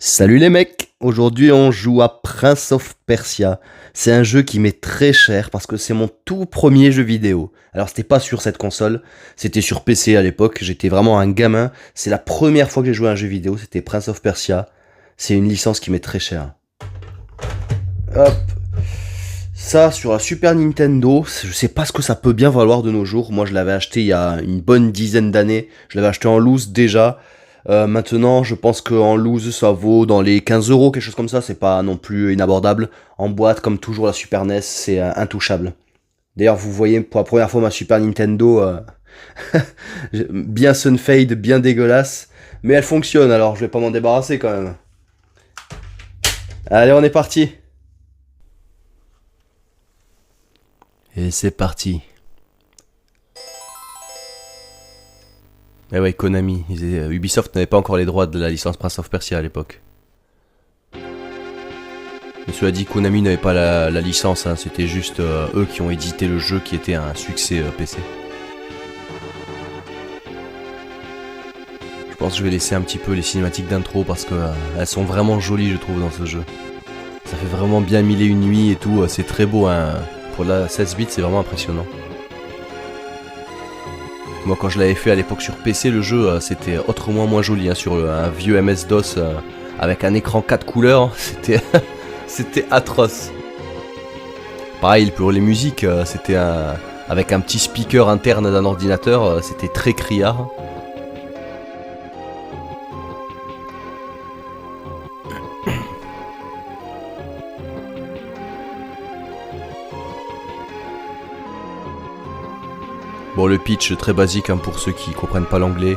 Salut les mecs, aujourd'hui on joue à Prince of Persia. C'est un jeu qui m'est très cher parce que c'est mon tout premier jeu vidéo. Alors c'était pas sur cette console, c'était sur PC à l'époque, j'étais vraiment un gamin. C'est la première fois que j'ai joué à un jeu vidéo, c'était Prince of Persia. C'est une licence qui m'est très chère. Hop. Ça sur la Super Nintendo, je sais pas ce que ça peut bien valoir de nos jours. Moi je l'avais acheté il y a une bonne dizaine d'années, je l'avais acheté en loose déjà. Maintenant, je pense qu'en loose, ça vaut dans les 15 euros, quelque chose comme ça. C'est pas non plus inabordable. En boîte, comme toujours, la Super NES, c'est intouchable. D'ailleurs, vous voyez pour la première fois ma Super Nintendo, bien sunfade, bien dégueulasse. Mais elle fonctionne, alors je vais pas m'en débarrasser quand même. Allez, on est parti. Et c'est parti. Eh ouais, Konami. Ubisoft n'avait pas encore les droits de la licence Prince of Persia à l'époque. Mais cela dit, Konami n'avait pas la licence, hein, c'était juste eux qui ont édité le jeu qui était un succès PC. Je pense que je vais laisser un petit peu les cinématiques d'intro parce que elles sont vraiment jolies, je trouve, dans ce jeu. Ça fait vraiment bien 1001 nuits et tout, c'est très beau, hein. Pour la 16 bits, c'est vraiment impressionnant. Moi, quand je l'avais fait à l'époque sur PC, le jeu, c'était autrement moins joli, hein, sur un vieux MS-DOS avec un écran 4 couleurs, c'était atroce. Pareil, pour les musiques, c'était avec un petit speaker interne d'un ordinateur, c'était très criard. Bon, le pitch très basique, hein, pour ceux qui comprennent pas l'anglais.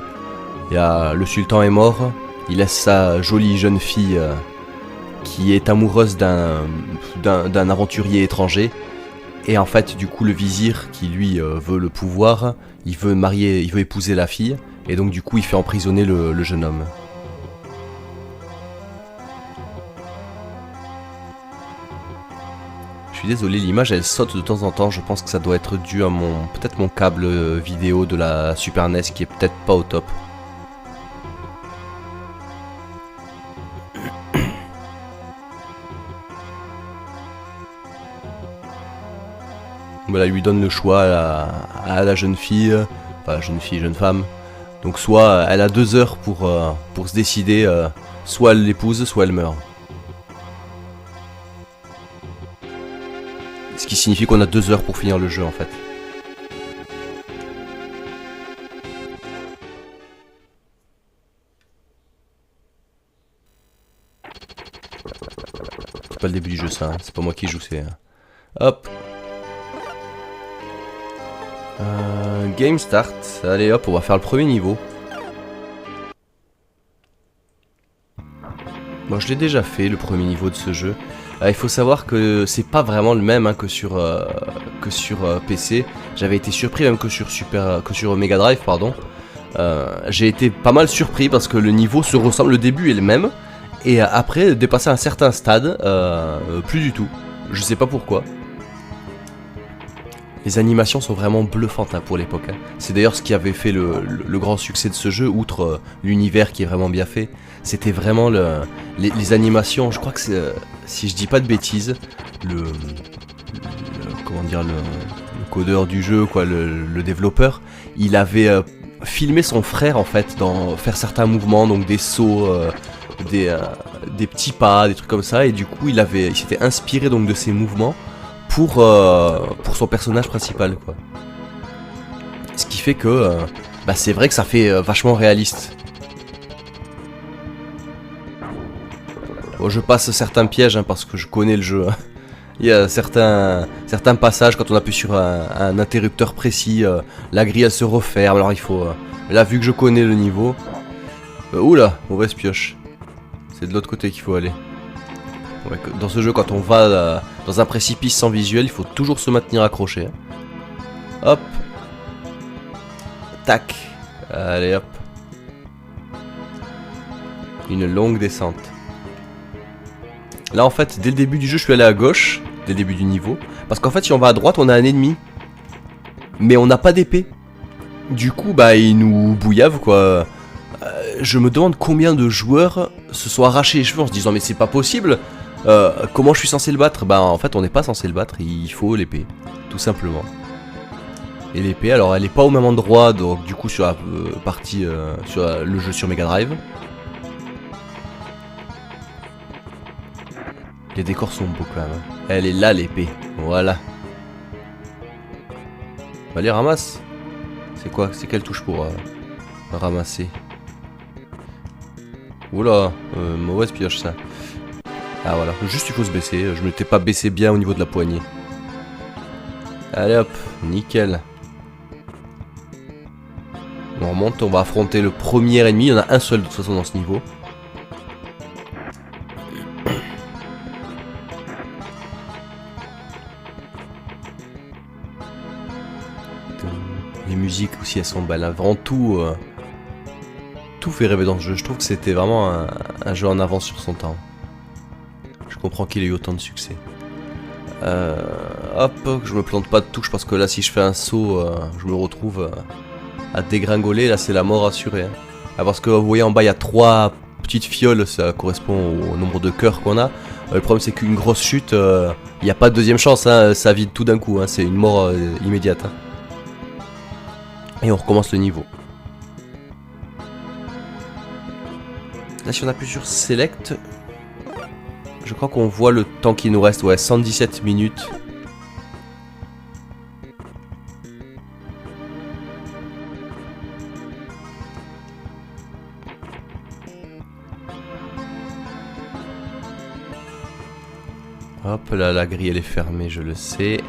Le sultan est mort, il laisse sa jolie jeune fille qui est amoureuse d'un aventurier étranger. Et en fait, du coup, le vizir qui lui veut le pouvoir, il veut épouser la fille. Et donc du coup, il fait emprisonner le jeune homme. Je suis désolé, l'image elle saute de temps en temps, je pense que ça doit être dû à peut-être mon câble vidéo de la Super NES qui est peut-être pas au top. Voilà, il lui donne le choix à la jeune fille, enfin jeune femme. Donc soit elle a 2 heures pour se décider, soit elle l'épouse, soit elle meurt. Ce qui signifie qu'on a 2 heures pour finir le jeu en fait. C'est pas le début du jeu ça, hein. C'est pas moi qui joue, c'est... Hop. Game start. Allez hop, on va faire le premier niveau. Bon, je l'ai déjà fait, le premier niveau de ce jeu. Il faut savoir que c'est pas vraiment le même, hein, que sur PC. J'avais été surpris même que sur Mega Drive, pardon. J'ai été pas mal surpris parce que le niveau se ressemble, le début est le même. Et après, dépasser un certain stade, plus du tout. Je sais pas pourquoi. Les animations sont vraiment bluffantes, hein, pour l'époque, hein. C'est d'ailleurs ce qui avait fait le grand succès de ce jeu, outre l'univers qui est vraiment bien fait. C'était vraiment les animations, je crois que c'est, si je dis pas de bêtises, comment dire, le codeur du jeu, quoi, le développeur, il avait filmé son frère en fait faire certains mouvements, donc des sauts, des petits pas, des trucs comme ça, et du coup il s'était inspiré donc de ces mouvements pour son personnage principal, quoi. Ce qui fait que c'est vrai que ça fait vachement réaliste. Bon, je passe certains pièges, hein, parce que je connais le jeu, hein. Il y a certains passages quand on appuie sur un interrupteur précis, la grille elle se referme, alors il faut... là vu que je connais le niveau... oula, mauvaise pioche. C'est de l'autre côté qu'il faut aller. Ouais, dans ce jeu, quand on va dans un précipice sans visuel, il faut toujours se maintenir accroché, hein. Hop. Tac. Allez hop. Une longue descente. Là en fait, dès le début du jeu, je suis allé à gauche, dès le début du niveau. Parce qu'en fait, si on va à droite, on a un ennemi. Mais on n'a pas d'épée. Du coup, il nous bouillave, quoi. Je me demande combien de joueurs se soit arraché les cheveux en se disant mais c'est pas possible. Comment je suis censé le battre? Bah en fait on n'est pas censé le battre, il faut l'épée, tout simplement. Et l'épée, alors elle est pas au même endroit, donc du coup sur la partie, sur le jeu sur Mega Drive. Les décors sont beaux quand même. Elle est là l'épée, voilà. Allez ramasse. C'est quoi? C'est quelle touche pour ramasser? Oula, mauvaise pioche ça. Ah voilà, juste il faut se baisser, je m'étais pas baissé bien au niveau de la poignée. Allez hop, nickel. On remonte, on va affronter le premier ennemi, il y en a un seul de toute façon dans ce niveau. Les musiques aussi elles sont belles, avant tout, tout fait rêver dans ce jeu, je trouve que c'était vraiment un jeu en avance sur son temps. Je comprends qu'il ait eu autant de succès. Hop, que je me plante pas de touche parce que là si je fais un saut, je me retrouve à dégringoler, là c'est la mort assurée. Hein. Ah, parce que vous voyez en bas il y a 3 petites fioles, ça correspond au nombre de cœurs qu'on a. Le problème c'est qu'une grosse chute, il n'y a pas de deuxième chance, hein, ça vide tout d'un coup, hein, c'est une mort immédiate. Hein. Et on recommence le niveau. Là si on appuie sur Select, je crois qu'on voit le temps qui nous reste, ouais, 117 minutes. Hop là, la grille elle est fermée, je le sais.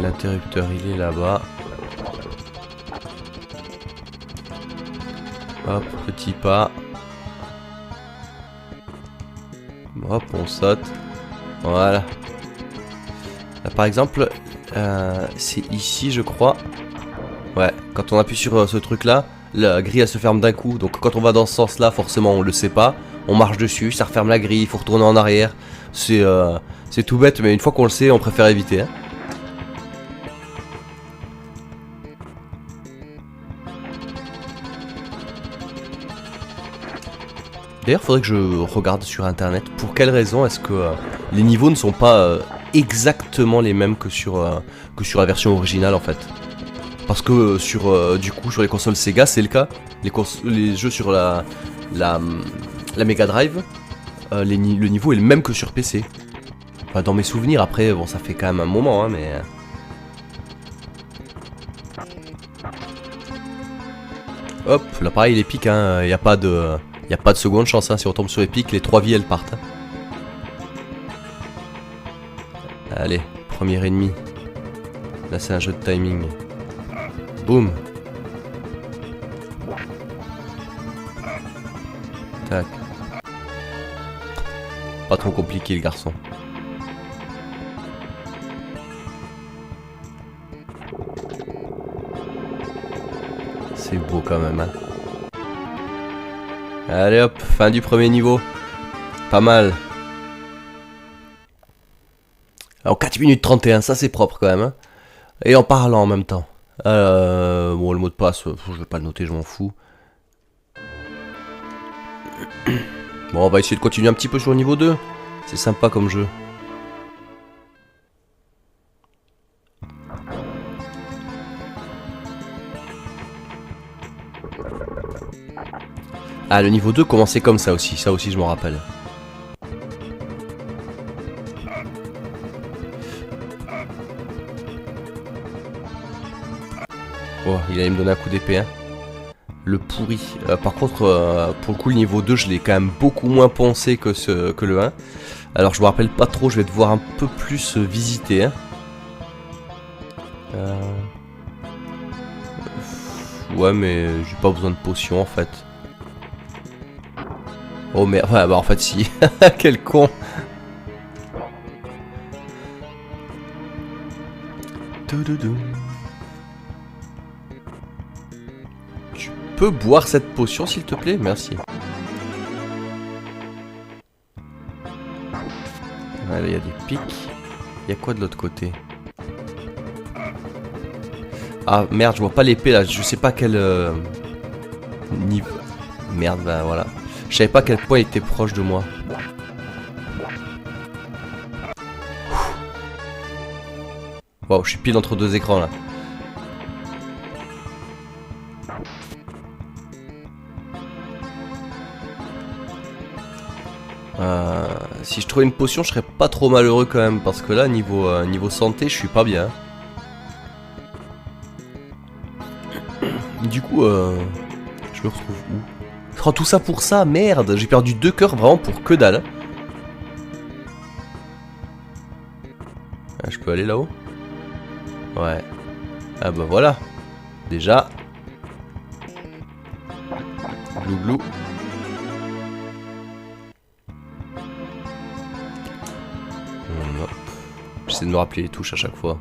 L'interrupteur il est là-bas. Hop, petit pas. Hop, on saute. Voilà. Là, par exemple, c'est ici, je crois. Ouais, quand on appuie sur ce truc-là, la grille elle se ferme d'un coup. Donc quand on va dans ce sens-là, forcément, on le sait pas. On marche dessus, ça referme la grille, il faut retourner en arrière. C'est tout bête, mais une fois qu'on le sait, on préfère éviter. Hein. D'ailleurs, faudrait que je regarde sur internet pour quelle raison est-ce que les niveaux ne sont pas exactement les mêmes que sur la version originale en fait. Parce que du coup sur les consoles Sega c'est le cas. Les jeux sur la Mega Drive, le niveau est le même que sur PC. Enfin, dans mes souvenirs, après, bon ça fait quand même un moment, hein, mais... Hop, là pareil il est pique, hein, il n'y a pas de... Il n'y a pas de seconde chance, hein. Si on tombe sur les pics, les 3 vies elles partent. Hein. Allez, premier ennemi. Là c'est un jeu de timing. Boum. Tac. Pas trop compliqué le garçon. C'est beau quand même, hein. Allez hop, fin du premier niveau. Pas mal. Alors 4 minutes 31, ça c'est propre quand même. Hein. Et en parlant en même temps. Bon, le mot de passe, je vais pas le noter, je m'en fous. Bon, on va essayer de continuer un petit peu sur le niveau 2. C'est sympa comme jeu. Ah, le niveau 2 commençait comme ça aussi je m'en rappelle. Oh, il allait me donner un coup d'épée, hein. Le pourri. Par contre, pour le coup, le niveau 2, je l'ai quand même beaucoup moins poncé que le 1. Alors, je me rappelle pas trop, je vais devoir un peu plus visiter, hein. Ouais, mais j'ai pas besoin de potions en fait. Oh merde, ouais, bah en fait si. Quel con. Tu peux boire cette potion s'il te plaît? Merci. Ouais, là il y a des pics. Il y a quoi de l'autre côté? Ah merde, je vois pas l'épée là, je sais pas quel niveau. Merde, bah voilà. Je savais pas à quel point il était proche de moi. Wow, je suis pile entre deux écrans là. Si je trouvais une potion, je serais pas trop malheureux quand même. Parce que là, niveau santé, je suis pas bien. Du coup, je me retrouve où? Oh, tout ça pour ça, merde. J'ai perdu 2 cœurs vraiment pour que dalle. Ah, je peux aller là-haut? Ouais. Ah bah voilà. Déjà. Glou glou. J'essaie de me rappeler les touches à chaque fois.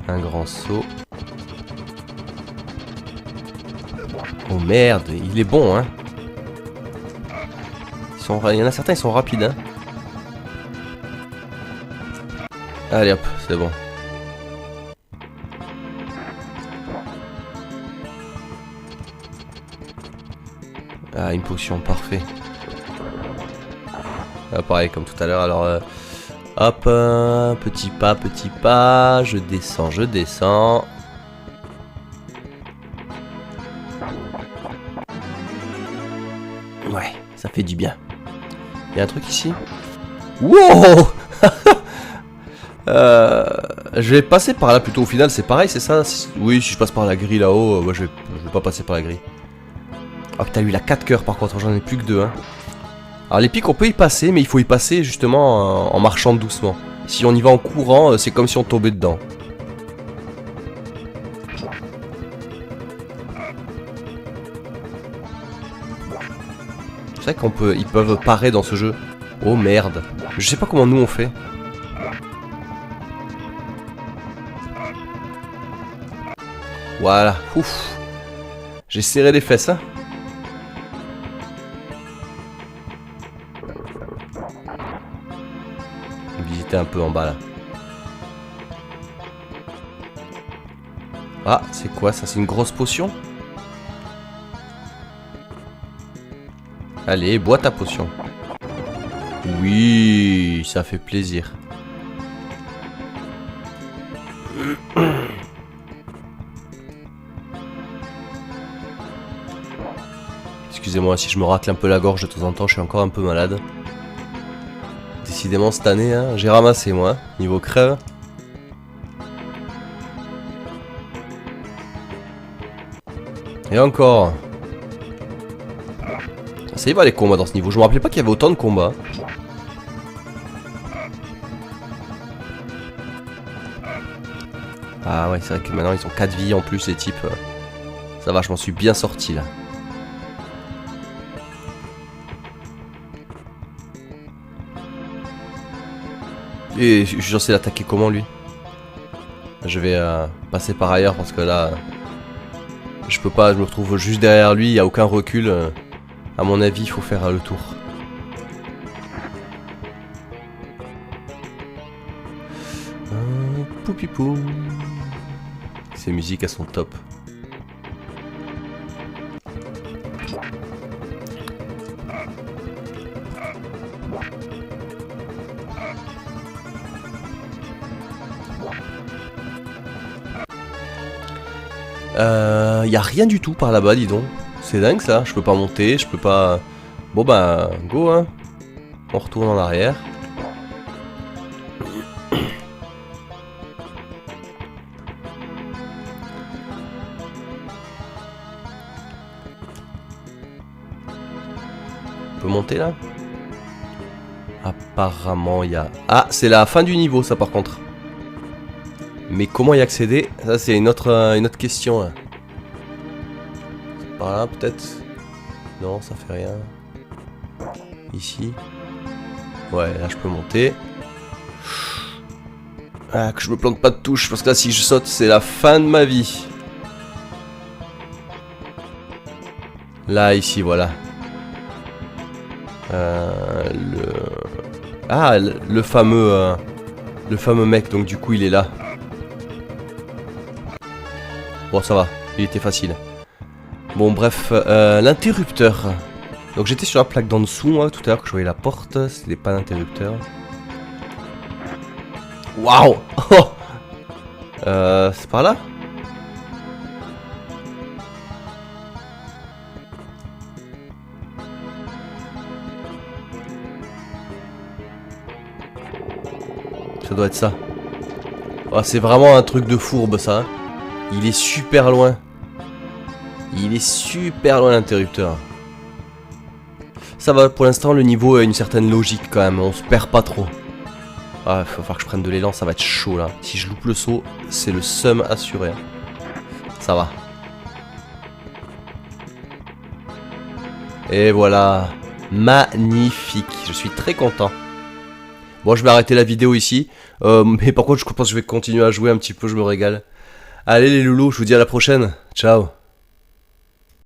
Un grand saut. Oh merde, il est bon hein. Il y en a certains, ils sont rapides hein. Allez hop, c'est bon. Ah, une potion, parfait. Ah, pareil comme tout à l'heure, alors hop, petit pas, je descends, Ouais, ça fait du bien. Il y a un truc ici. Wow. Je vais passer par là plutôt au final, c'est pareil, c'est ça? Oui, si je passe par la grille là-haut, moi je vais pas passer par la grille. Oh putain, lui il a 4 cœurs par contre, j'en ai plus que 2 hein. Alors les pics on peut y passer, mais il faut y passer justement en marchant doucement. Si on y va en courant, c'est comme si on tombait dedans. C'est vrai ils peuvent parer dans ce jeu. Oh merde. Je sais pas comment nous on fait. Voilà, ouf. J'ai serré les fesses hein. Visiter un peu en bas là. Ah, c'est quoi ça? C'est une grosse potion? Allez, bois ta potion. Oui, ça fait plaisir. Excusez-moi si je me racle un peu la gorge de temps en temps, je suis encore un peu malade. Décidément cette année, hein, j'ai ramassé moi, niveau crève. Et encore. Ça y va les combats dans ce niveau, je me rappelais pas qu'il y avait autant de combats. Ah ouais, c'est vrai que maintenant ils ont 4 vies en plus les types. Ça va, je m'en suis bien sorti là. Et je suis censé l'attaquer comment lui? Je vais passer par ailleurs parce que là je peux pas, je me retrouve juste derrière lui, il n'y a aucun recul. À mon avis il faut faire le tour. Poupipou. Ces musiques elles sont top. Y a rien du tout par là-bas, dis donc. C'est dingue ça, je peux pas monter, je peux pas... Bon bah, go hein. On retourne en arrière. On peut monter là? Apparemment il y a... Ah, c'est la fin du niveau ça par contre. Mais comment y accéder? Ça c'est une autre question là. Par là peut-être? Non, ça fait rien. Ici. Ouais, là je peux monter. Ah, que je me plante pas de touche, parce que là si je saute c'est la fin de ma vie. Là, ici, voilà. Ah, le fameux mec, donc du coup il est là. Bon, ça va, il était facile. Bon, bref, l'interrupteur. Donc j'étais sur la plaque d'en dessous, moi, tout à l'heure, que je voyais la porte. C'était pas l'interrupteur. Waouh. Oh. C'est par là? Ça doit être ça. Oh, c'est vraiment un truc de fourbe, ça. Il est super loin. Il est super loin, l'interrupteur. Ça va, pour l'instant, le niveau a une certaine logique, quand même. On se perd pas trop. Ah, il va falloir que je prenne de l'élan, ça va être chaud, là. Si je loupe le saut, c'est le seum assuré. Ça va. Et voilà. Magnifique. Je suis très content. Bon, je vais arrêter la vidéo ici. Mais par contre, je pense que je vais continuer à jouer un petit peu, je me régale. Allez les loulous, je vous dis à la prochaine. Ciao.